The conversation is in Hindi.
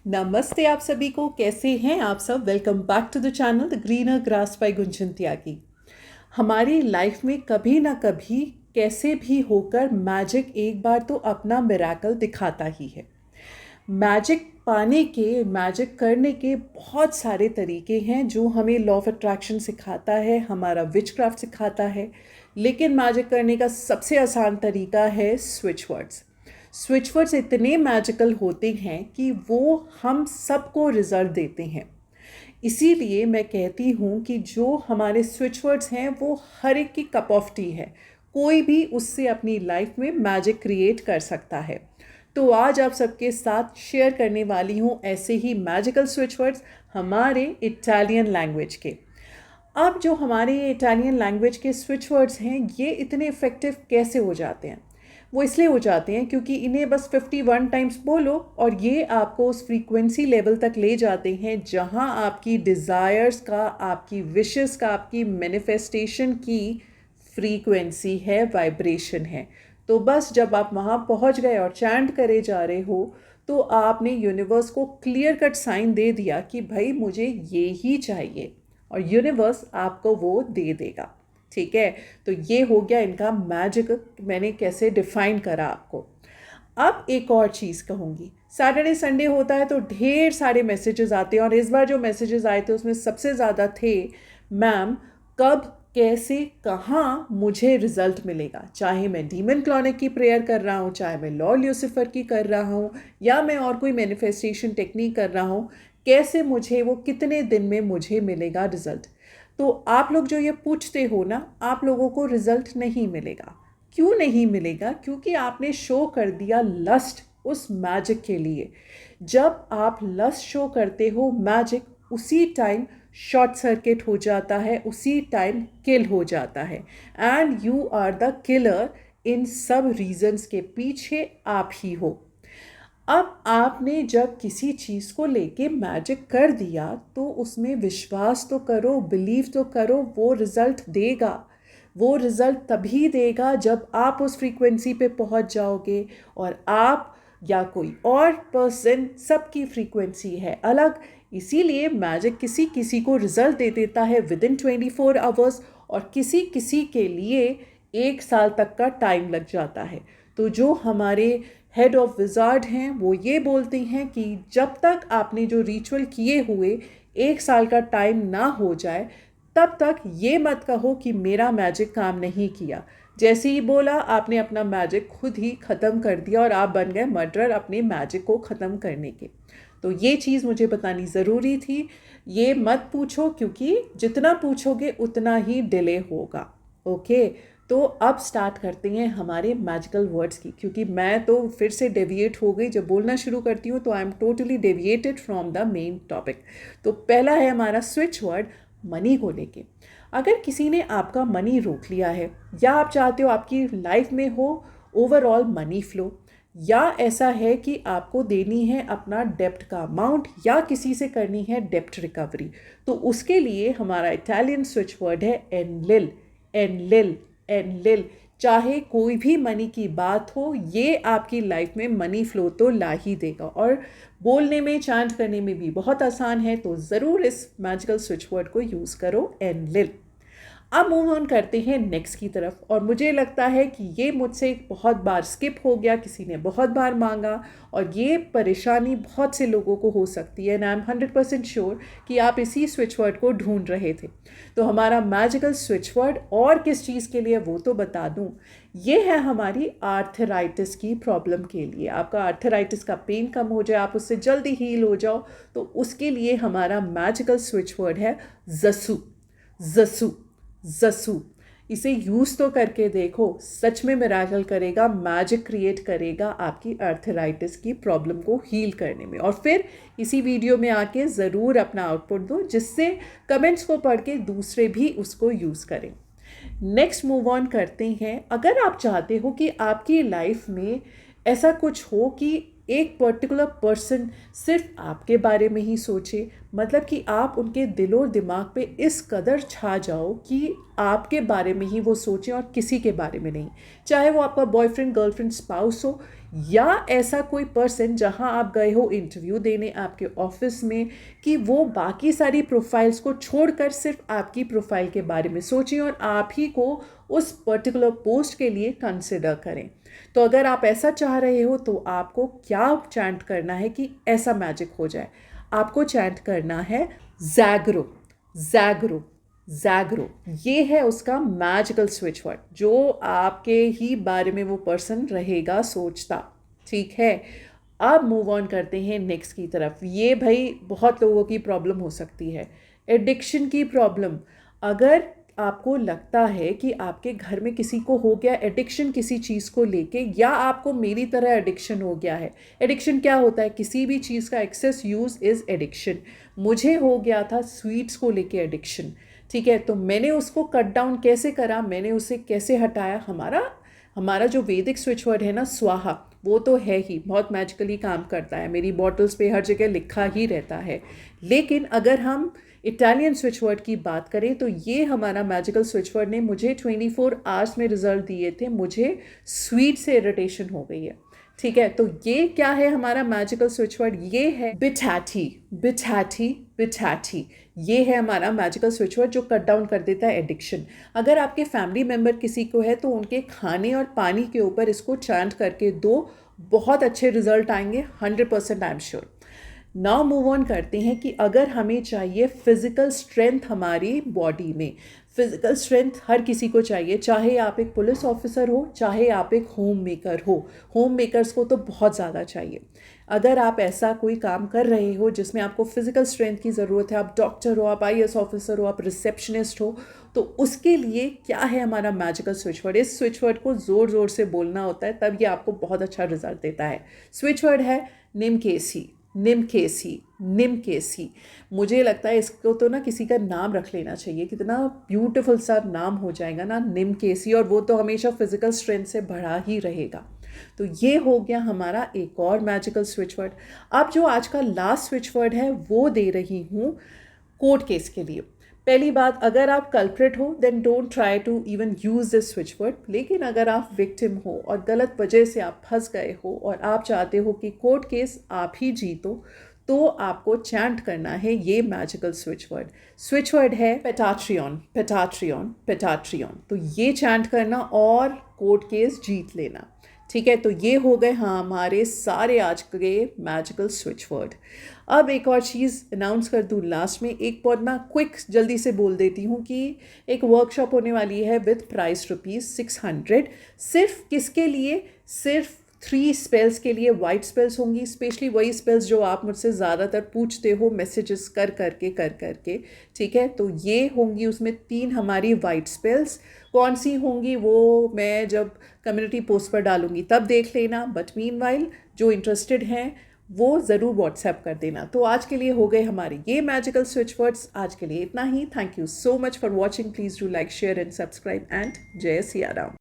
नमस्ते आप सभी को। कैसे हैं आप सब? Welcome back to the channel the greener grass by Gunjan Tyagi. हमारी लाइफ में कभी ना कभी कैसे भी होकर मैजिक एक बार तो अपना मिराकल दिखाता ही है। मैजिक पाने के, मैजिक करने के बहुत सारे तरीके हैं जो हमें लॉ ऑफ अट्रैक्शन सिखाता है, हमारा विचक्राफ्ट सिखाता है। लेकिन मैजिक करने का सबसे आसान तरीका है स्विच वर्ड्स। स्विच वर्ड्स इतने मैजिकल होते हैं कि वो हम सबको रिजल्ट देते हैं। इसीलिए मैं कहती हूँ कि जो हमारे स्विच वर्ड्स हैं वो हर एक की कप ऑफ टी है। कोई भी उससे अपनी लाइफ में मैजिक क्रिएट कर सकता है। तो आज आप सबके साथ शेयर करने वाली हूँ ऐसे ही मैजिकल स्विच वर्ड्स हमारे इटालियन लैंग्वेज के। अब जो हमारे ये इटालियन लैंग्वेज के स्विच वर्ड्स हैं ये इतने इफ़ेक्टिव कैसे हो जाते हैं? वो इसलिए हो जाते हैं क्योंकि इन्हें बस 51 टाइम्स बोलो और ये आपको उस फ्रीक्वेंसी लेवल तक ले जाते हैं जहां आपकी डिज़ायर्स का, आपकी विशेस का, आपकी मैनिफेस्टेशन की फ्रीक्वेंसी है, वाइब्रेशन है। तो बस जब आप वहाँ पहुँच गए और चैंट करे जा रहे हो तो आपने यूनिवर्स को क्लियर कट साइन दे दिया कि भाई मुझे ये ही चाहिए, और यूनिवर्स आपको वो दे देगा। ठीक है, तो ये हो गया इनका मैजिक, मैंने कैसे डिफाइन करा आपको। अब एक और चीज़ कहूँगी, सैटरडे संडे होता है तो ढेर सारे मैसेजेस आते हैं, और इस बार जो मैसेजेस आए थे उसमें सबसे ज़्यादा थे, मैम कब, कैसे, कहाँ मुझे रिजल्ट मिलेगा। चाहे मैं डीमन क्लॉनिक की प्रेयर कर रहा हूँ, चाहे मैं लॉर्ड ल्यूसिफर की कर रहा हूँ, या मैं और कोई मैनिफेस्टेशन टेक्निक कर रहा हूँ, कैसे मुझे वो, कितने दिन में मुझे मिलेगा रिजल्ट। तो आप लोग जो ये पूछते हो ना, आप लोगों को रिजल्ट नहीं मिलेगा। क्यों नहीं मिलेगा? क्योंकि आपने शो कर दिया लस्ट उस मैजिक के लिए। जब आप लस्ट शो करते हो, मैजिक उसी टाइम शॉर्ट सर्किट हो जाता है, उसी टाइम किल हो जाता है। And you are the killer. इन सब रीजंस के पीछे आप ही हो। अब आपने जब किसी चीज़ को लेके मैजिक कर दिया तो उसमें विश्वास तो करो, बिलीव तो करो, वो रिज़ल्ट देगा। वो रिज़ल्ट तभी देगा जब आप उस फ्रीक्वेंसी पे पहुंच जाओगे, और आप या कोई और पर्सन, सबकी फ्रीक्वेंसी है अलग। इसीलिए मैजिक किसी किसी को रिज़ल्ट दे देता है विद इन 24 आवर्स, और किसी किसी के लिए 1 साल तक का टाइम लग जाता है। तो जो हमारे हेड ऑफ विजार्ड हैं वो ये बोलते हैं कि जब तक आपने जो रिचुअल किए हुए 1 साल का टाइम ना हो जाए, तब तक ये मत कहो कि मेरा मैजिक काम नहीं किया। जैसे ही बोला आपने अपना मैजिक खुद ही ख़त्म कर दिया और आप बन गए मर्डरर अपने मैजिक को ख़त्म करने के। तो ये चीज़ मुझे बतानी ज़रूरी थी। ये मत पूछो, क्योंकि जितना पूछोगे उतना ही डिले होगा। ओके, तो अब स्टार्ट करते हैं हमारे मैजिकल वर्ड्स की, क्योंकि मैं तो फिर से डेविएट हो गई। जब बोलना शुरू करती हूँ तो I am totally deviated from the main topic. तो पहला है हमारा स्विच वर्ड मनी को लेके। अगर किसी ने आपका मनी रोक लिया है, या आप चाहते हो आपकी लाइफ में हो ओवरऑल मनी फ्लो, या ऐसा है कि आपको देनी है अपना डेप्ट का अमाउंट, या किसी से करनी है डेप्ट रिकवरी, तो उसके लिए हमारा इटालियन स्विच वर्ड है एनलिल। Enlil, Enlil. चाहे कोई भी मनी की बात हो, ये आपकी लाइफ में मनी फ्लो तो ला ही देगा, और बोलने में, चैंट करने में भी बहुत आसान है। तो ज़रूर इस मैजिकल स्विच वर्ड को यूज़ करो, एनलिल। अब मूव ऑन करते हैं नेक्स्ट की तरफ, और मुझे लगता है कि ये मुझसे बहुत बार स्किप हो गया, किसी ने बहुत बार मांगा, और ये परेशानी बहुत से लोगों को हो सकती है। एंड आई एम 100% श्योर कि आप इसी स्विच वर्ड को ढूंढ रहे थे। तो हमारा मैजिकल स्विच वर्ड और किस चीज़ के लिए वो तो बता दूं, ये है हमारी आर्थराइटिस की प्रॉब्लम के लिए। आपका आर्थराइटिस का पेन कम हो जाए, आप उससे जल्दी हील हो जाओ, तो उसके लिए हमारा मैजिकल स्विच वर्ड है जसू। जसू, जसू। इसे यूज़ तो करके देखो, सच में मिराकल करेगा, मैजिक क्रिएट करेगा आपकी आर्थराइटिस की प्रॉब्लम को हील करने में। और फिर इसी वीडियो में आके ज़रूर अपना आउटपुट दो, जिससे कमेंट्स को पढ़ के दूसरे भी उसको यूज़ करें। नेक्स्ट मूव ऑन करते हैं। अगर आप चाहते हो कि आपकी लाइफ में ऐसा कुछ हो कि एक पर्टिकुलर पर्सन सिर्फ आपके बारे में ही सोचे, मतलब कि आप उनके दिलो दिमाग पे इस कदर छा जाओ कि आपके बारे में ही वो सोचें और किसी के बारे में नहीं, चाहे वो आपका बॉयफ्रेंड, गर्लफ्रेंड, स्पाउस हो, या ऐसा कोई पर्सन जहां आप गए हो इंटरव्यू देने आपके ऑफिस में कि वो बाकी सारी प्रोफाइल्स को छोड़कर सिर्फ आपकी प्रोफाइल के बारे में सोचें और आप ही को उस पर्टिकुलर पोस्ट के लिए कंसिडर करें। तो अगर आप ऐसा चाह रहे हो तो आपको क्या चैंट करना है कि ऐसा मैजिक हो जाए? आपको चैंट करना है जैगरो, जैगरो, जैगरो। ये है उसका मैजिकल स्विच वर्ड जो आपके ही बारे में वो पर्सन रहेगा सोचता। ठीक है, अब मूव ऑन करते हैं नेक्स्ट की तरफ। ये भाई बहुत लोगों की प्रॉब्लम हो सकती है, एडिक्शन की प्रॉब्लम। अगर आपको लगता है कि आपके घर में किसी को हो गया एडिक्शन किसी चीज़ को लेके, या आपको मेरी तरह एडिक्शन हो गया है। एडिक्शन क्या होता है? किसी भी चीज़ का एक्सेस यूज़ इज़ एडिक्शन। मुझे हो गया था स्वीट्स को लेके एडिक्शन। ठीक है, तो मैंने उसको कट डाउन कैसे करा, मैंने उसे कैसे हटाया? हमारा जो वैदिक स्विच वर्ड है ना, स्वाहा, वो तो है ही, बहुत मैजिकली काम करता है, मेरी बॉटल्स पे हर जगह लिखा ही रहता है। लेकिन अगर हम इटालियन स्विच वर्ड की बात करें तो ये हमारा मैजिकल स्विच वर्ड ने मुझे 24 आवर्स में रिजल्ट दिए थे। मुझे स्वीट से इरिटेशन हो गई है। ठीक है, तो ये क्या है हमारा मैजिकल स्विच वर्ड? ये है बिटैटी, बिटैटी, बिटैटी। ये है हमारा मैजिकल स्विच वर्ड जो कट डाउन कर देता है एडिक्शन। अगर आपके फैमिली मेम्बर किसी को है तो उनके खाने और पानी के ऊपर इसको चैंट करके दो, बहुत अच्छे रिजल्ट आएंगे, 100% I am sure. Now move on करते हैं कि अगर हमें चाहिए फिजिकल स्ट्रेंथ हमारी बॉडी में। फिजिकल स्ट्रेंथ हर किसी को चाहिए, चाहे आप एक पुलिस ऑफिसर हो, चाहे आप एक होम मेकर हो। होम मेकर्स को तो बहुत ज़्यादा चाहिए। अगर आप ऐसा कोई काम कर रहे हो जिसमें आपको फिजिकल स्ट्रेंथ की ज़रूरत है, आप डॉक्टर हो, आप आईएएस ऑफिसर हो, आप रिसेप्शनिस्ट हो, तो उसके लिए क्या है हमारा मैजिकल स्विच वर्ड? इस स्विच वर्ड को ज़ोर ज़ोर से बोलना होता है, तब ये आपको बहुत अच्छा रिजल्ट देता है। स्विच वर्ड है निमकेसी, निमकेसी, निमकेसी। मुझे लगता है इसको तो ना किसी का नाम रख लेना चाहिए, कितना ब्यूटीफुल सा नाम हो जाएगा ना, निमकेसी, और वो तो हमेशा फिजिकल स्ट्रेंथ से बढ़ा ही रहेगा। तो ये हो गया हमारा एक और मैजिकल स्विच वर्ड। अब जो आज का लास्ट स्विच वर्ड है वो दे रही हूँ कोर्ट केस के लिए। पहली बात, अगर आप कल्प्रिट हो then don't try to even use this switch word. लेकिन अगर आप विक्टिम हो और गलत वजह से आप फंस गए हो और आप चाहते हो कि कोर्ट केस आप ही जीतो, तो आपको चैंट करना है ये magical switch word. Switch word है पेटाट्रियन, पेटाट्रियन, पेटाट्रियन। तो ये चैंट करना और कोर्ट केस जीत लेना। ठीक है, तो ये हो गए हमारे सारे आज के मैजिकल स्विच वर्ड। अब एक और चीज़ अनाउंस कर दूँ लास्ट में, एक बहुत मैं क्विक जल्दी से बोल देती हूँ कि एक वर्कशॉप होने वाली है विथ प्राइस ₹600। सिर्फ किसके लिए? सिर्फ 3 स्पेल्स के लिए। वाइट स्पेल्स होंगी, स्पेशली वही स्पेल्स जो आप मुझसे ज़्यादातर पूछते हो मैसेजेस कर करके। ठीक है, तो ये होंगी उसमें 3 हमारी वाइट स्पेल्स। कौन सी होंगी वो मैं जब कम्युनिटी पोस्ट पर डालूंगी तब देख लेना, बट मीनवाइल जो इंटरेस्टेड हैं वो ज़रूर व्हाट्सएप कर देना। तो आज के लिए हो गए हमारे ये मैजिकल स्विच वर्ड्स। आज के लिए इतना ही। Thank you so much for watching. Please do like, share and subscribe, and जय सिया राम।